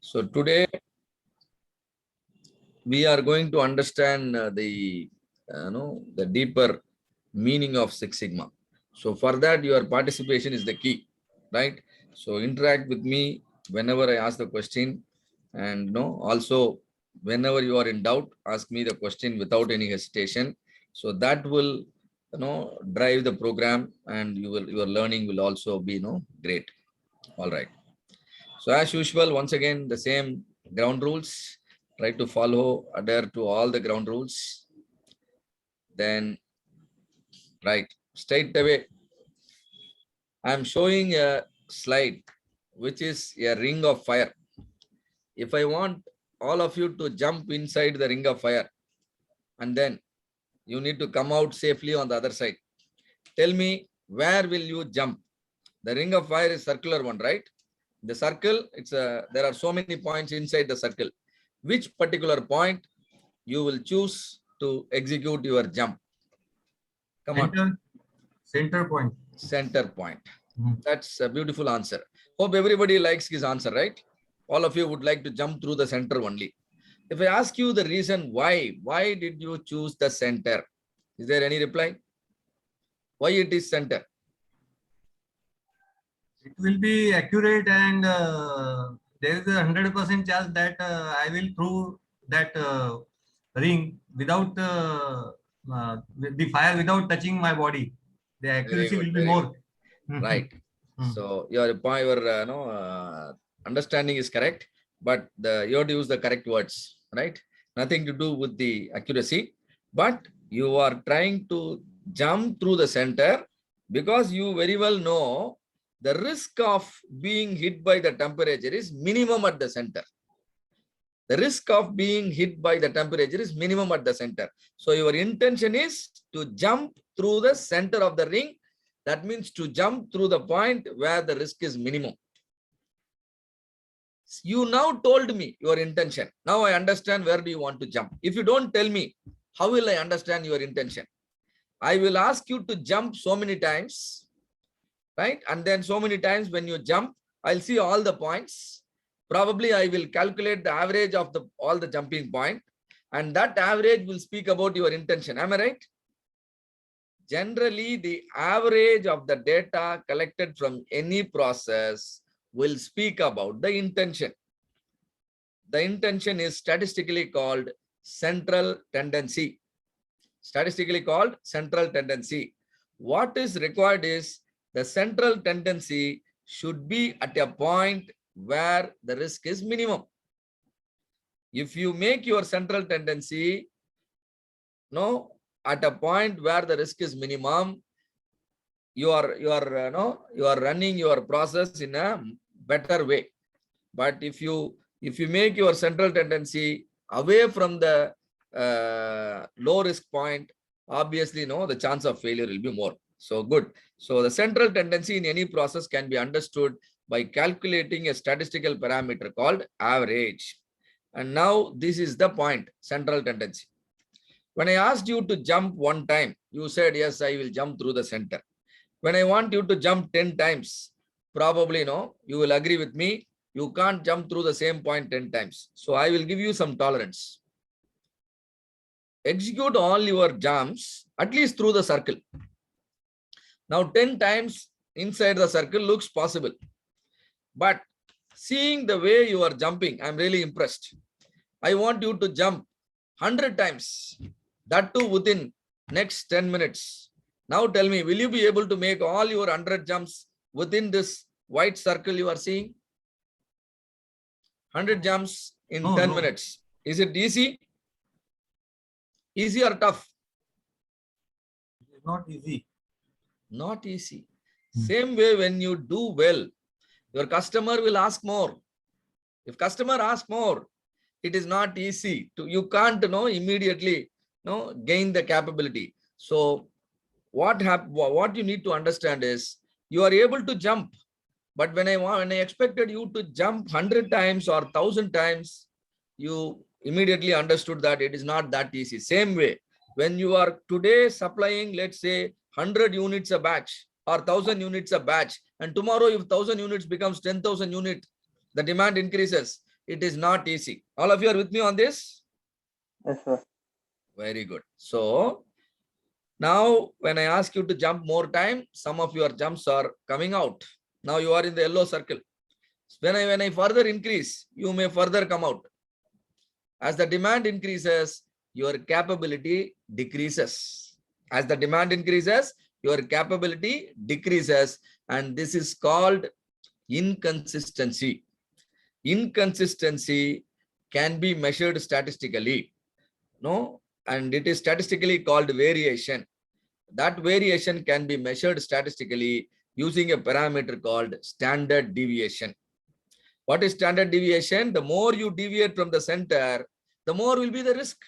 So today we are going to understand the deeper meaning of Six Sigma. So for that, your participation is the key, right? So interact with me whenever I ask the question, and also whenever you are in doubt, ask me the question without any hesitation. So that will drive the program, and your learning will also be great. All right. So as usual, once again, the same ground rules. Try to follow, adhere to all the ground rules. Then, right, straight away, I'm showing a slide, which is a ring of fire. If I want all of you to jump inside the ring of fire, and then you need to come out safely on the other side. Tell me, where will you jump? The ring of fire is circular one, right? The circle, there are so many points inside the circle. Which particular point you will choose to execute your jump? Come on. Center point. Center point. That's a beautiful answer. Hope everybody likes his answer, right? All of you would like to jump through the center only. If I ask you the reason why did you choose the center? Is there any reply? Why it is center? It will be accurate, and there is a 100% chance that I will throw that ring without the fire, without touching my body. The accuracy will be more. Right. So your understanding is correct, but you have to use the correct words, right? Nothing to do with the accuracy, but you are trying to jump through the center because you very well know the risk of being hit by the temperature is minimum at the center. The risk of being hit by the temperature is minimum at the center. So your intention is to jump through the center of the ring. That means to jump through the point where the risk is minimum. You now told me your intention. Now I understand where do you want to jump. If you don't tell me, how will I understand your intention? I will ask you to jump so many times, right? And then so many times when you jump, I'll see all the points. Probably I will calculate the average of all the jumping point, and that average will speak about your intention. Am I right? Generally, the average of the data collected from any process will speak about the intention. The intention is statistically called central tendency. Statistically called central tendency. What is required is the central tendency should be at a point where the risk is minimum. If you make your central tendency at a point where the risk is minimum, you are running your process in a better way. But if you make your central tendency away from the low risk point, obviously the chance of failure will be more. So good. So the central tendency in any process can be understood by calculating a statistical parameter called average. And now this is the point, central tendency. When I asked you to jump one time, you said, yes, I will jump through the center. When I want you to jump 10 times, probably you will agree with me. You can't jump through the same point 10 times. So I will give you some tolerance. Execute all your jumps, at least through the circle. Now 10 times inside the circle looks possible. But seeing the way you are jumping, I'm really impressed. I want you to jump 100 times. That too within next 10 minutes. Now tell me, will you be able to make all your 100 jumps within this white circle you are seeing? 100 jumps in 10 minutes. Is it easy? Easy or tough? It's not easy. Not easy. Same way, when you do well, your customer will ask more. If customer asks more, it is not easy. You can't immediately gain the capability. So what you need to understand is you are able to jump, but when I expected you to jump 100 times or 1,000 times, you immediately understood that it is not that easy. Same way, when you are today supplying, let's say 100 units a batch or 1,000 units a batch, and tomorrow if 1,000 units becomes 10,000 units, the demand increases. it is not easy. All of you are with me on this? Yes, sir. Very good. So now when I ask you to jump more time, some of your jumps are coming out. Now you are in the yellow circle. When I further increase, you may further come out. As the demand increases, your capability decreases. As the demand increases, your capability decreases, and this is called inconsistency. Inconsistency can be measured statistically, no, and it is statistically called variation. That variation can be measured statistically using a parameter called standard deviation. What is standard deviation? The more you deviate from the center, the more will be the risk.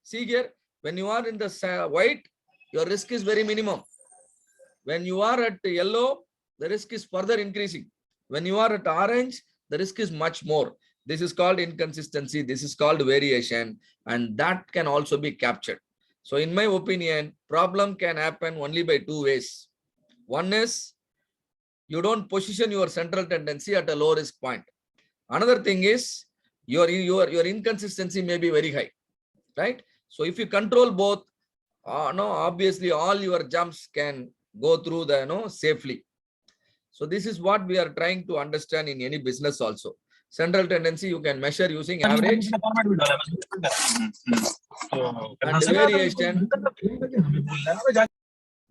See here, when you are in the white, your risk is very minimum. When you are at yellow, the risk is further increasing. When you are at orange, the risk is much more. This is called inconsistency. This is called variation, and that can also be captured. So in my opinion, problem can happen only by two ways. One is you don't position your central tendency at a low risk point. Another thing is your inconsistency may be very high, right? So if you control both, no, obviously all your jumps can go through the safely. So this is what we are trying to understand in any business also. Central tendency you can measure using average, and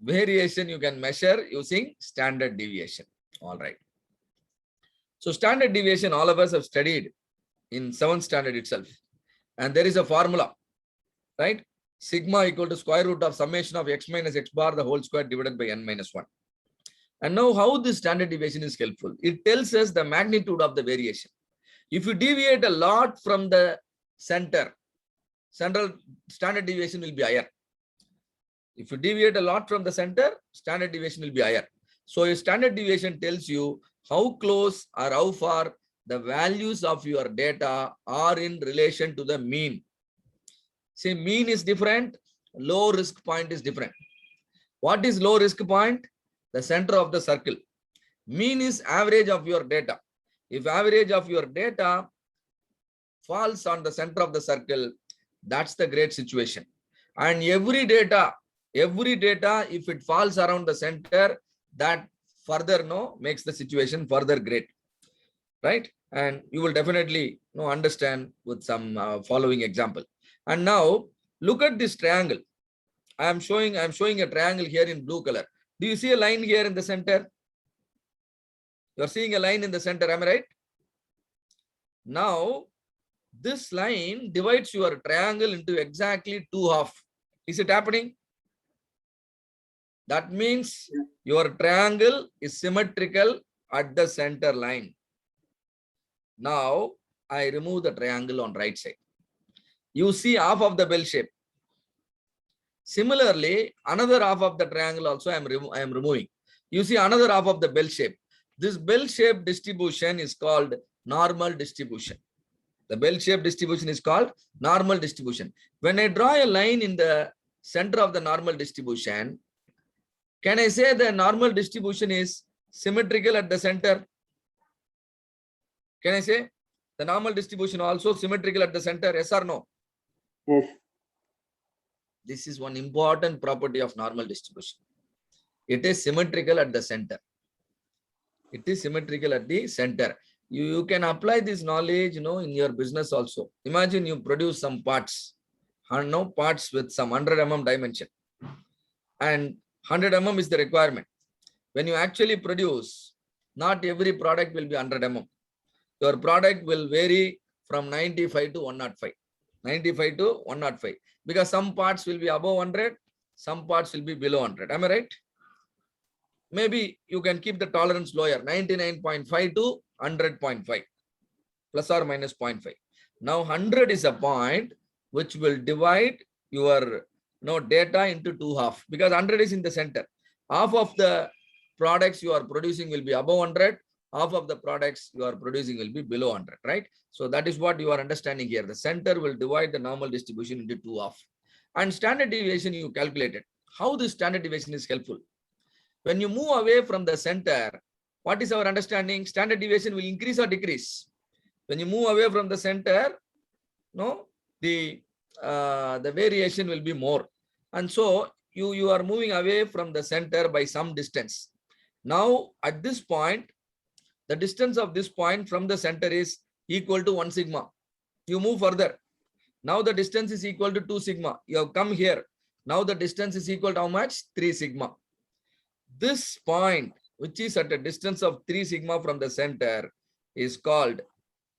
variation you can measure using standard deviation. All right. So standard deviation, all of us have studied in 7th standard itself. And there is a formula, right? Sigma equal to square root of summation of x minus x bar the whole square divided by n minus 1. And now how this standard deviation is helpful? It tells us the magnitude of the variation. If you deviate a lot from the center, standard deviation will be higher. If you deviate a lot from the center, standard deviation will be higher. So a standard deviation tells you how close or how far the values of your data are in relation to the mean. See, mean is different, low risk point is different. What is low risk point? The center of the circle. Mean is average of your data. If average of your data falls on the center of the circle, that's the great situation. And every data, if it falls around the center, that further makes the situation further great, right? And you will definitely understand with some following example. And now look at this triangle. I'm showing a triangle here in blue color. Do you see a line here in the center? You're seeing a line in the center, am I right? Now, this line divides your triangle into exactly two halves. Is it happening? That means your triangle is symmetrical at the center line. Now, I remove the triangle on right side. You see half of the bell shape. Similarly, another half of the triangle also I am removing. You see another half of the bell shape. This bell shape distribution is called normal distribution. The bell shape distribution is called normal distribution. When I draw a line in the center of the normal distribution, can I say the normal distribution is symmetrical at the center? Can I say the normal distribution also symmetrical at the center? Yes or no? Yes. This is one important property of normal distribution. It is symmetrical at the center. It is symmetrical at the center. You can apply this knowledge, in your business also. Imagine you produce some parts, parts with some 100 mm dimension, and 100 mm is the requirement. When you actually produce, not every product will be 100 mm. Your product will vary from 95 to 105. 95 to 105. Because some parts will be above 100, some parts will be below 100. Am I right? Maybe you can keep the tolerance lower, 99.5 to 100.5, plus or minus 0.5. Now 100 is a point which will divide your data into two halves, because 100 is in the center. Half of the products you are producing will be above 100, half of the products you are producing will be below 100, right? So that is what you are understanding here. The center will divide the normal distribution into two halves. And standard deviation you calculated. How this standard deviation is helpful? When you move away from the center, what is our understanding? Standard deviation will increase or decrease? When you move away from the center, no, the variation will be more. And so you are moving away from the center by some distance. Now at this point, the distance of this point from the center is equal to 1 sigma. You move further. Now the distance is equal to 2 sigma. You have come here. Now the distance is equal to how much? 3 sigma. This point, which is at a distance of 3 sigma from the center, is called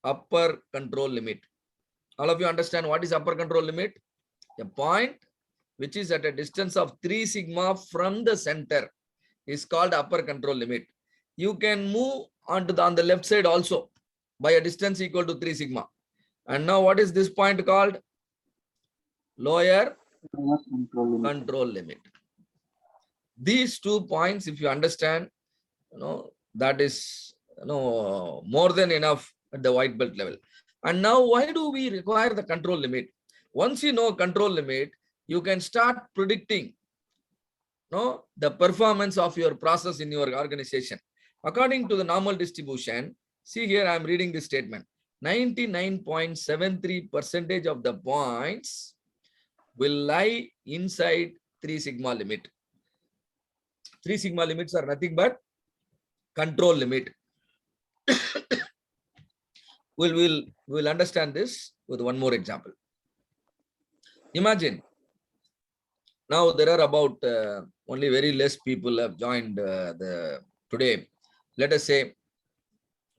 upper control limit. All of you understand what is upper control limit? A point which is at a distance of 3 sigma from the center is called upper control limit. You can move on the left side also by a distance equal to 3 sigma. And now what is this point called? Lower control limit. These 2 points, if you understand, that is more than enough at the white belt level. And now why do we require the control limit? Once you know control limit, you can start predicting the performance of your process in your organization. According to the normal distribution, see here I am reading this statement. 99.73% of the points will lie inside 3 sigma limit. 3 sigma limits are nothing but control limit. We'll understand this with one more example. Imagine now there are about only very less people have joined today. Let us say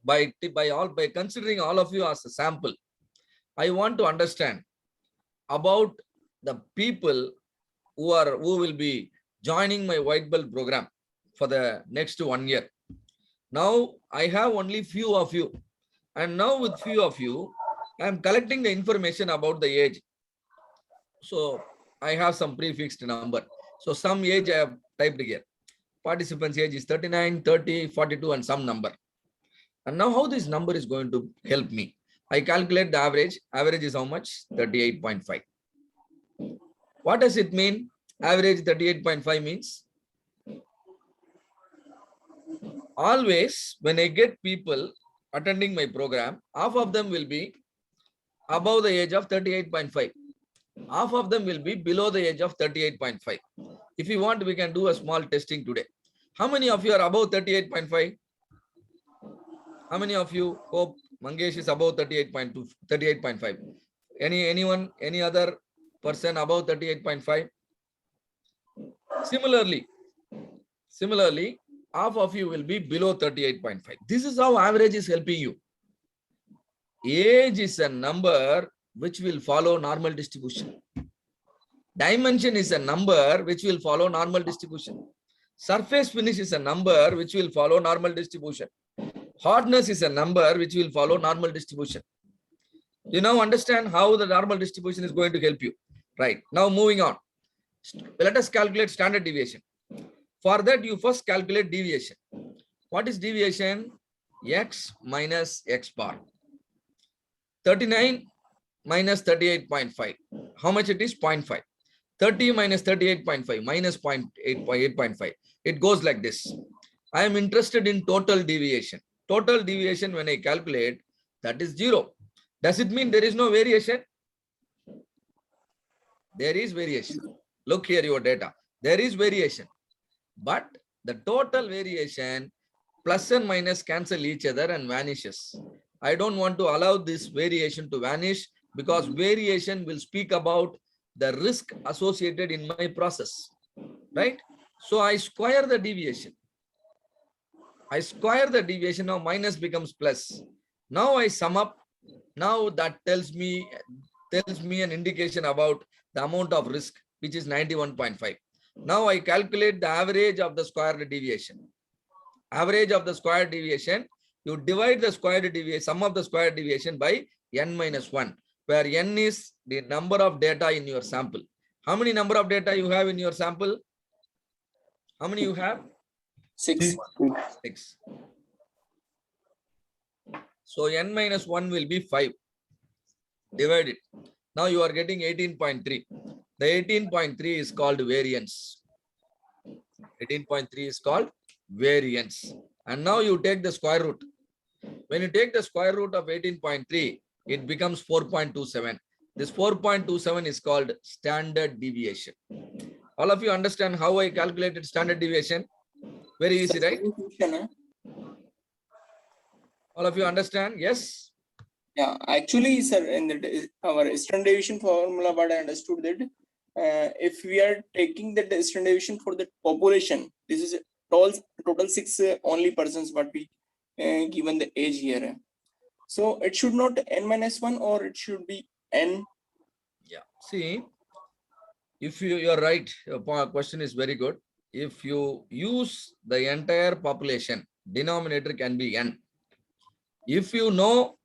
by considering all of you as a sample, I want to understand about the people who will be joining my white belt program for the next 1 year. Now I have only few of you, and now with few of you, I am collecting the information about the age. So I have some prefixed number. So some age I have typed here. Participants' age is 39, 30, 42, and some number. And now how this number is going to help me? I calculate the average. Average is how much? 38.5. What does it mean? Average 38.5 means always when I get people attending my program, half of them will be above the age of 38.5. Half of them will be below the age of 38.5. If you want, we can do a small testing today. How many of you are above 38.5? How many of you hope Mangesh is above 38.2, 38.5? Anyone, any other person above 38.5? Similarly, half of you will be below 38.5. This is how average is helping you. Age is a number which will follow normal distribution. Dimension is a number which will follow normal distribution. Surface finish is a number which will follow normal distribution. Hardness is a number which will follow normal distribution. You now understand how the normal distribution is going to help you. Right. Now moving on. Let us calculate standard deviation. For that, you first calculate deviation. What is deviation? X minus X bar. 39 minus 38.5. How much it is? 0.5. 30 minus 38.5 minus 8.5. It goes like this. I am interested in total deviation. Total deviation, when I calculate, that is 0. Does it mean there is no variation? There is variation. Look here, your data. There is variation. But the total variation, plus and minus cancel each other and vanishes. I don't want to allow this variation to vanish because variation will speak about the risk associated in my process. Right? So I square the deviation. I square the deviation. Now minus becomes plus. Now I sum up. Now that tells me an indication about the amount of risk, which is 91.5. Now I calculate the average of the squared deviation. Average of the squared deviation, you divide the squared deviation, sum of the squared deviation by n minus 1, where n is the number of data in your sample. How many number of data you have in your sample? How many you have? 6. So n minus 1 will be 5. Divide it. Now you are getting 18.3. The 18.3 is called variance. 18.3 is called variance. And now you take the square root. When you take the square root of 18.3, it becomes 4.27. This 4.27 is called standard deviation. All of you understand how I calculated standard deviation? Very easy, right? All of you understand? Yes? Yeah, actually, sir, in our standard deviation formula, what I understood that if we are taking the standard deviation for the population, this is total 6 only persons what we given the age here. So it should not n-1 or it should be n. Yeah. See, if you're right, your question is very good. If you use the entire population, denominator can be n. If you know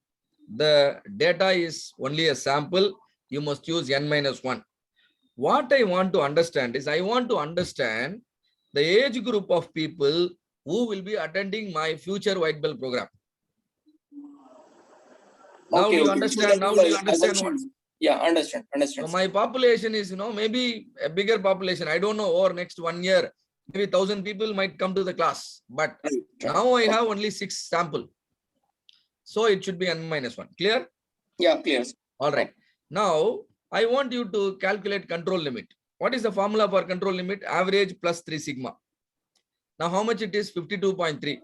the data is only a sample, you must use n-1. What I want to understand is, I want to understand the age group of people who will be attending my future white belt program. Now Okay, do you okay. understand? Now do you understand what? Yeah, understand. So my population is, maybe a bigger population. I don't know, over next 1 year, maybe 1,000 people might come to the class. But now I have only 6 sample. So it should be n-1. Clear? Yeah, clear. All right. Now I want you to calculate control limit. What is the formula for control limit? Average plus 3 sigma. Now how much it is? 52.3.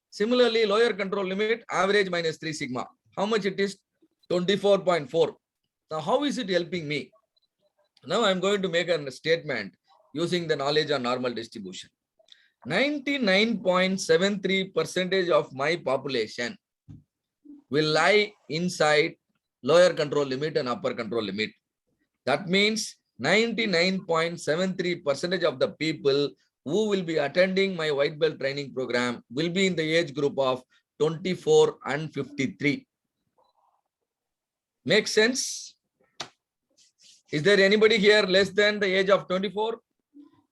Similarly, lower control limit, average minus 3 sigma. How much it is? 24.4. Now, how is it helping me? Now, I'm going to make a statement using the knowledge on normal distribution. 99.73% of my population will lie inside lower control limit and upper control limit. That means 99.73% of the people who will be attending my white belt training program will be in the age group of 24 and 53. Makes sense? Is there anybody here less than the age of 24?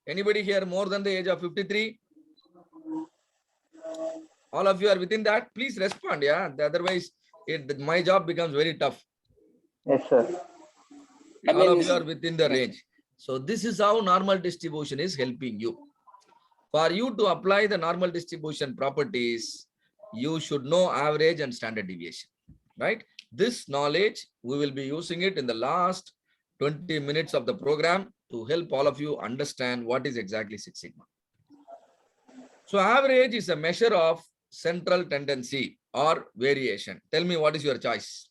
Anybody here more than the age of 53? All of you are within that? Please respond, yeah. Otherwise, my job becomes very tough. Yes, sir. All of you are within the range. So this is how normal distribution is helping you. For you to apply the normal distribution properties, you should know average and standard deviation, right? This knowledge, we will be using it in the last 20 minutes of the program to help all of you understand what is exactly Six Sigma. So average is a measure of central tendency or variation. Tell me, what is your choice?